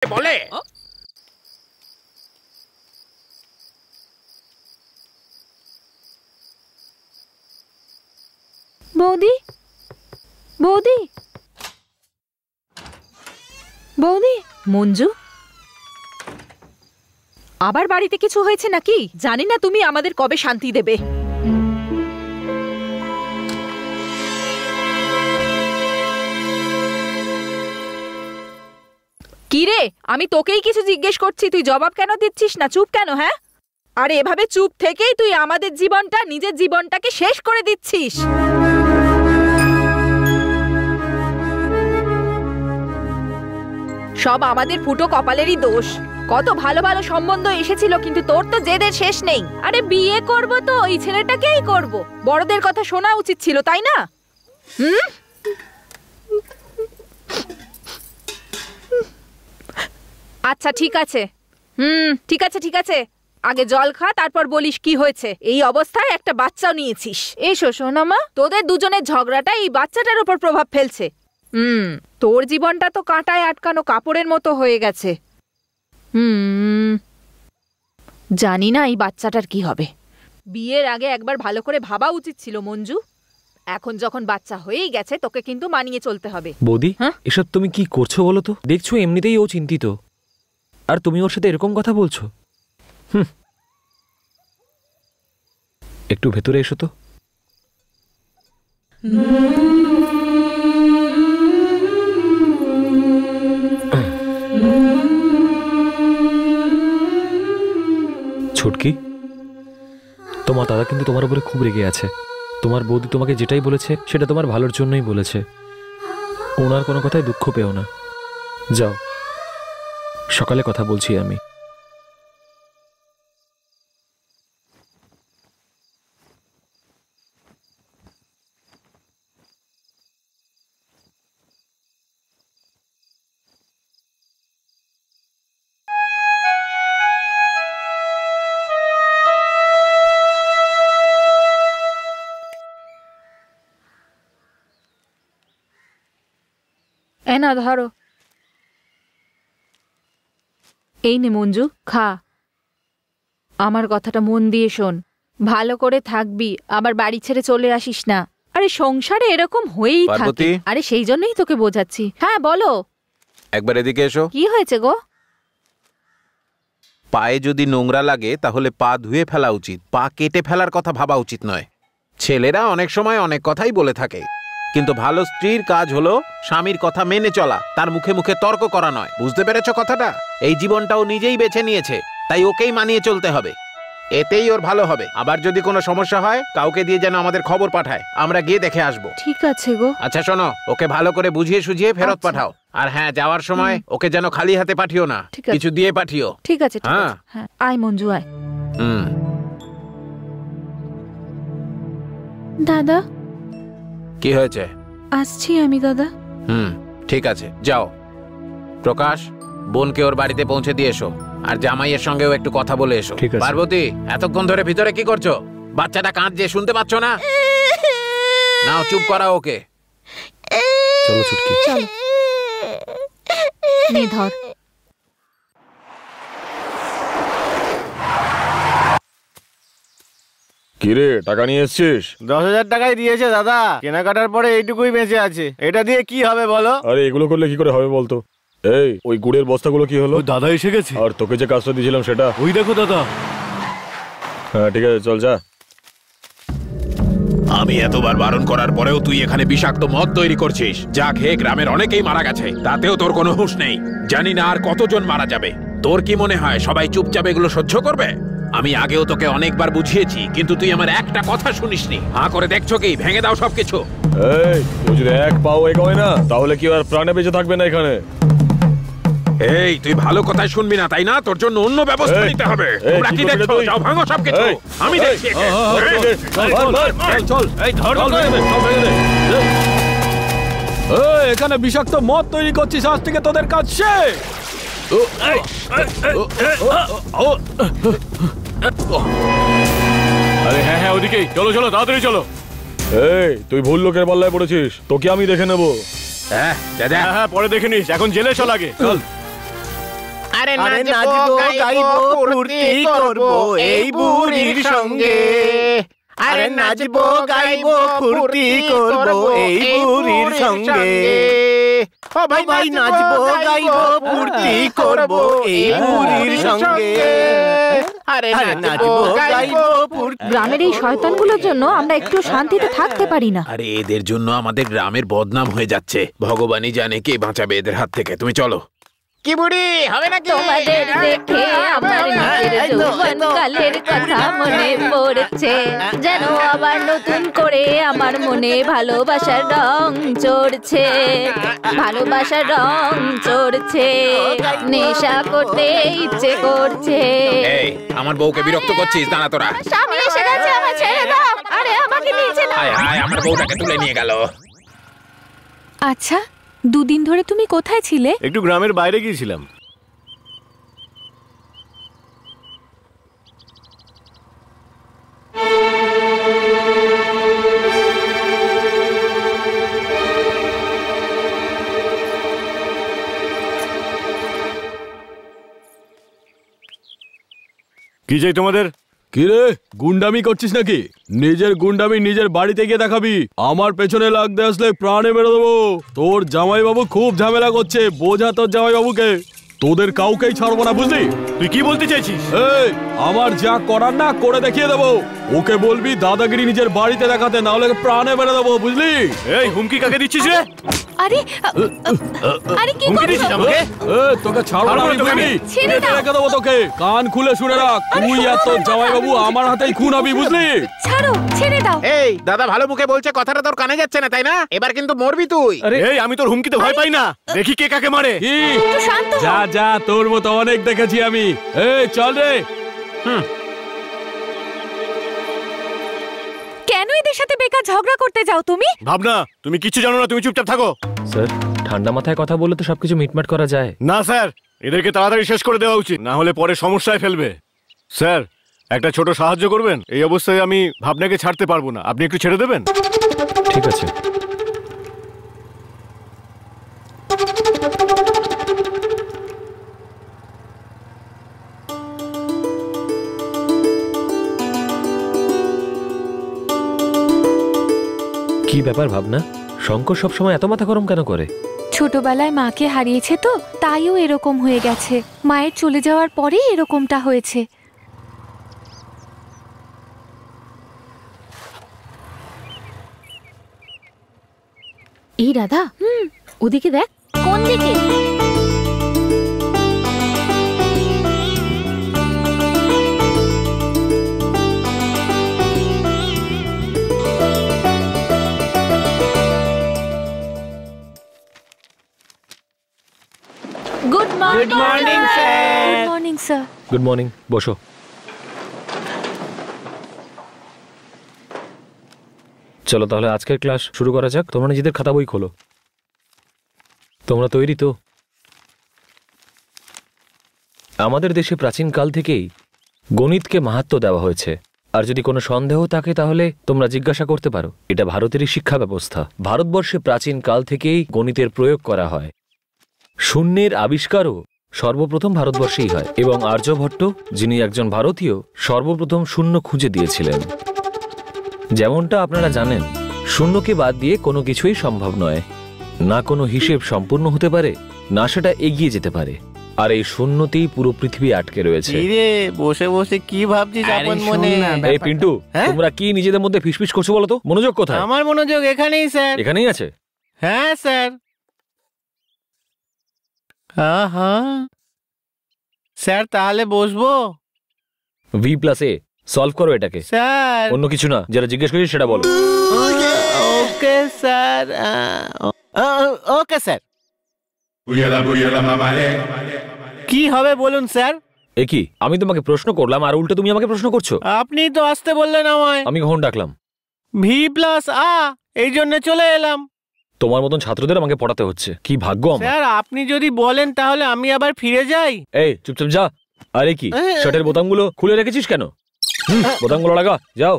বলে। বৌদি, বৌদি, বৌদি। মঞ্জু, আবার বাড়িতে কিছু হয়েছে নাকি? জানি না তুমি আমাদের কবে শান্তি দেবে। কি রে, আমি তোকেই কিছু জিজ্ঞেস করছি, তুই জবাব কেন দিচ্ছিস না? চুপ কেন? হ্যাঁ, আরে এভাবে চুপ থেকেই তুই আমাদের জীবনটা, নিজের জীবনটাকে শেষ করে দিচ্ছিস। সব আমাদের ফুটো কপালেরই দোষ। কত ভালো ভালো সম্বন্ধ এসেছিল, কিন্তু তোর তো জেদের শেষ নেই। আরে বিয়ে করব তো এই ছেলেটাকেই করব। বড়দের কথা শোনা উচিত ছিল, তাই না? আচ্ছা ঠিক আছে, ঠিক আছে ঠিক আছে, আগে জল খা, তারপর বলিস কি হয়েছে। এই অবস্থায় একটা বাচ্চাও নিয়েছিস। এসো সোনামা, তোদের দুজনের ঝগড়াটা এই বাচ্চাটার উপর প্রভাব ফেলছে। তোর জীবনটা তো কাঁটায় আটকানো কাপড়ের মতো হয়ে গেছে। জানি না এই বাচ্চাটার কি হবে। বিয়ের আগে একবার ভালো করে ভাবা উচিত ছিল মঞ্জু। এখন যখন বাচ্চা হয়েই গেছে, তোকে কিন্তু মানিয়ে চলতে হবে। বৌদি, এসব তুমি কি করছো বলো তো? দেখছো এমনিতেই ও চিন্তিত, আর তুমি ওর সাথে এরকম কথা বলছো। একটু ভেতরে এসো তো। ছুটকি, তোমার দাদা কিন্তু তোমার উপরে খুব রেগে আছে। তোমার বৌদি তোমাকে যেটাই বলেছে সেটা তোমার ভালোর জন্যই বলেছে। ওনার কোনো কথায় দুঃখ পেও না। যাও, সকালে কথা বলছি আমি। না ধরো, এই নে মঞ্জু, খা। আমার কথাটা মন দিয়ে শোন, ভালো করে থাকবি, আবার বাড়ি ছেড়ে চলে আসিস না। আরে সংসারে এরকম হয়েই থাকে। আরে সেই জন্যই তোকে বোঝাচ্ছি। হ্যাঁ বলো। একবার এদিকে এসো। কি হয়েছে গো? পায়ে যদি নোংরা লাগে তাহলে পা ধুয়ে ফেলা উচিত, পা কেটে ফেলার কথা ভাবা উচিত নয়। ছেলেরা অনেক সময় অনেক কথাই বলে থাকে, কিন্তু ভালো স্ত্রীর কাজ হলো স্বামীর কথা মেনে চলা, তার মুখে মুখে তর্ক করা নয়। বুঝতে পেরেছো কথাটা? এই জীবনটাও নিজেই বেছে নিয়েছে, তাই ওকেই মানিয়ে চলতে হবে, এতেই ওর ভালো হবে। আবার যদি কোনো সমস্যা হয় কাউকে দিয়ে যেন আমাদের খবর পাঠায়, আমরা গিয়ে দেখে আসবো। ঠিক আছে গো। আচ্ছা শোনো, ওকে ভালো করে বুঝিয়ে সুঝিয়ে ফেরত পাঠাও। আর হ্যাঁ, যাওয়ার সময় ওকে যেন খালি হাতে পাঠিও না, কিছু দিয়ে পাঠিও। ঠিক আছে। হ্যাঁ, আয় মঞ্জু আয়। দাদা। কি হয়েছে? আসছি আমি দাদা। ঠিক আছে, যাও। প্রকাশ, বোনকে ওর বাড়িতে পৌঁছে দিয়ে এসো, আর জামাইয়ের সঙ্গেও একটু কথা বলে এসো। পার্বতী, এতক্ষণ ধরে ভিতরে কি করছো? বাচ্চাটা কাঁদছে, শুনতে পাচ্ছ না? নাও, চুপ করাও ওকে। চলো ছুটকি, চলো। নে ধর। কিরে, টাকা নিয়ে এসছিস? 10,000 টাকাই দিয়েছে দাদা, কেনাকাটার পরে এইটুকুই বেঁচে আছে। এটা দিয়ে কি হবে বলো? আরে এগুলো করলে কি করে হবে বলতো? এই, ওই গুড়ের বস্তাগুলো কি হলো? দাদা এসে গেছে। আর তোকে যে কাজটা দিয়েছিলাম সেটা? ওই দেখো দাদা। হ্যাঁ ঠিক আছে, চল যা। আমি এতবার বারণ করার পরেও তুই এখানে বিষাক্ত মদ তৈরি করছিস, যা খেয়ে গ্রামের অনেকেই মারা গেছে, তাতেও তোর কোনো হুঁশ নেই। জানি না আর কতজন মারা যাবে। তোর কি মনে হয় সবাই চুপচাপ এগুলো সহ্য করবে? আমি আগেও তোকে অনেকবার বুঝিয়েছি, কিন্তু তুই আমার একটা কথা শুনিসনি। হাঁ করে দেখছো কি? ভেঙে দাও সবকিছু। এই, তুই যদি এক পাও এগোয় না, তাহলে কি আর প্রাণে বেঁচে থাকবে না এখানে? এই, তুই ভালো কথাই শুনবি না তাই না? তোর জন্য অন্য ব্যবস্থা নিতে হবে। তোমরা কি দেখছো? যাও ভাঙো সবকিছু, আমি দেখছি। চল, এই ধর। এখানে বিষাক্ত মদ তৈরি করছিস, আজ থেকে তোদের কাজ শেষ। আরে হ্যাঁ হ্যাঁ, ওদিকেই চলো, চলো তাড়াতাড়ি চলো। এই, তুই ভুল লোকের পাল্লায় পড়েছিস, তোকে আমি দেখে নেবো। হ্যাঁ হ্যাঁ, পরে দেখে নিস, এখন জেলে চল আগে। চল। আরে আরে নাচবো গাইবো ফুর্তি করবো এই বুড়ির সঙ্গে। আরে নাচবো গাইবো ফুর্তি করবো এই বুড়ির সঙ্গে। ও ভাই নাচবো গাইবো ফুর্তি করবো এই বুড়ির সঙ্গে। আরে নাচবো গাইবো ফুর্তি। গ্রামের এই শয়তানগুলোর জন্য আমরা একটু শান্তিতে থাকতে পারি না। আরে এদের জন্য আমাদের গ্রামের বদনাম হয়ে যাচ্ছে। ভগবানই জানে কে বাঁচাবে এদের হাত থেকে। তুমি চলো। কি বুড়ি হবে নাকি? তোমাদের দেখে আমার নিজের যৌবনকালের কথা মনে পড়ছে, যেন আবার নতুন করে আমার মনে ভালোবাসার রং চড়ছে, ভালোবাসার রং চড়ছে, নেশা করতে ইচ্ছে করছে। এই আমার বউকে বিরক্ত করছিস? দাঁড়া তোরা। স্বামী এসে গেছে, আমার ছেড়ে দাও। আরে আমাকে নিচে নাও। হায় হায়, আমার বউটাকে তুলে নিয়ে গেল। আচ্ছা, দুদিন ধরে তুমি কোথায় ছিলে? একটু গ্রামের বাইরে গিয়েছিলাম। কি চাই তোমাদের? কি রে, গুন্ডামি করছিস নাকি? নিজের গুন্ডামি নিজের বাড়িতে গিয়ে দেখাবি। আমার পেছনে লাগতে আসলে প্রাণে মেরে দেবো। তোর জামাইবাবু খুব ঝামেলা করছে, বোঝা তোর জামাইবাবুকে। তোদের কাউকেই ছাড়বো না, বুঝলি? তুই কি বলতে চাইছিস? এই, আমার যা করার না করে দেখিয়ে দেবো। ওকে বলবি দাদাগিরি নিজের বাড়িতে দেখাতে, না হলে প্রাণে মেরে দেবো, বুঝলি? এই হুমকি কাকে দিচ্ছিস রে? আরে আরে কি হুমকি দিচ্ছিস আমাকে? তোকে ছাড়বো না, তোকে আমি ছেড়ে দাও। রেখে দেবো তোকে। কান খুলে শুনে রাখ, তুই আর তোর জামাইবাবু আমার হাতেই খুন হবি, বুঝলি? ছাড়ো, ছেড়ে দাও। এই দাদা ভালো মুখে বলছে, কথাটা তোর কানে যাচ্ছে না তাই না? এবার কিন্তু মরবি তুই। এই আমি তোর হুমকিতে ভয় পাই না। দেখি কে কাকে মারে। কি? একটু শান্ত হও। যা যা, তোর মতো অনেক দেখেছি আমি। এই চল রে। কেন এদের সাথে বেকার ঝগড়া করতে যাও তুমি? ভাবনা, তুমি কিছু জানো না, তুমি চুপচাপ থাকো। স্যার, ঠান্ডা মাথায় কথা বললে তো সবকিছু মিটমাট করা যায়। না স্যার, এদেরকে তাড়াতাড়ি শেষ করে দেওয়া উচিত, না হলে পরে সমস্যায় ফেলবে। স্যার, একটা ছোট সাহায্য করবেন? এই অবস্থায় আমি ভাবনাকে ছাড়তে পারবো না, আপনি একটু ছেড়ে দেবেন? ঠিক আছে। কি ব্যাপার ভাবনা? শঙ্কর সবসময় এত মাথা গরম কেন করে? ছোটবেলায় মাকে হারিয়েছে তো, তাইও এরকম হয়ে গেছে। মায়ের চলে যাওয়ার পরেই এরকমটা হয়েছে। এই রাধা, ওদিকে দেখ। কোন দিকে? Good morning sir. Good morning sir. Good morning, বসো। চলো তাহলে আজকের ক্লাস শুরু করা যাক। তোমরা নিজেদের খাতা বই খোলো। তোমরা তৈরি তো? আমাদের দেশে প্রাচীনকাল থেকেই গণিতকে মাহাত্ম্য দেওয়া হয়েছে। আর যদি কোনো সন্দেহ থাকে তাহলে তোমরা জিজ্ঞাসা করতে পারো। এটা ভারতেরই শিক্ষা ব্যবস্থা। ভারতবর্ষে প্রাচীনকাল থেকেই গণিতের প্রয়োগ করা হয়। শূন্যের আবিষ্কারও সর্বপ্রথম ভারতবর্ষেই হয়, এবং আর্যভট্ট, যিনি একজন ভারতীয়, সর্বপ্রথম শূন্য খুঁজে দিয়েছিলেন। যেমনটা আপনারা জানেন, শূন্যকে বাদ দিয়ে কোনো কিছুই সম্ভব নয়। না কোনো হিসেব সম্পূর্ণ হতে পারে, না সেটা এগিয়ে যেতে পারে। আর এই শূন্যতেই পুরো পৃথিবী আটকে রয়েছে। বসে বসে কি ভাবছিস আপন মনে? এই পিন্টু, তোমরা কি নিজেদের মধ্যে ফিসফিস করছো বলো তো? মনোযোগ কোথায়? আমার মনোযোগ এখানেই স্যার। এখানেই আছে? হ্যাঁ স্যার। স্যার তাহলে বসবো? V+A সলভ করো এটাকে। স্যার অন্য কিছু না, যেটা জিজ্ঞেস করছি সেটা বলো। Okay sir. Okay sir. কি হবে বলুন স্যার? এ কি, আমি তোমাকে প্রশ্ন করলাম আর উল্টো তুমি আমাকে প্রশ্ন করছো? আপনি তো আসতে বললেন আমায়। আমি কখন ডাকলাম? V+A, এই জন্য চলে এলাম। তোমার মতন ছাত্রদের আমাকে পড়াতে হচ্ছে, কি ভাগ্য আমার। স্যার আপনি যদি বলেন তাহলে আমি আবার ফিরে যাই। এই চুপচাপ যা। আরে কি, শার্টের বোতামগুলো খুলে রেখেছিস কেন? বোতামগুলো লাগা, যাও।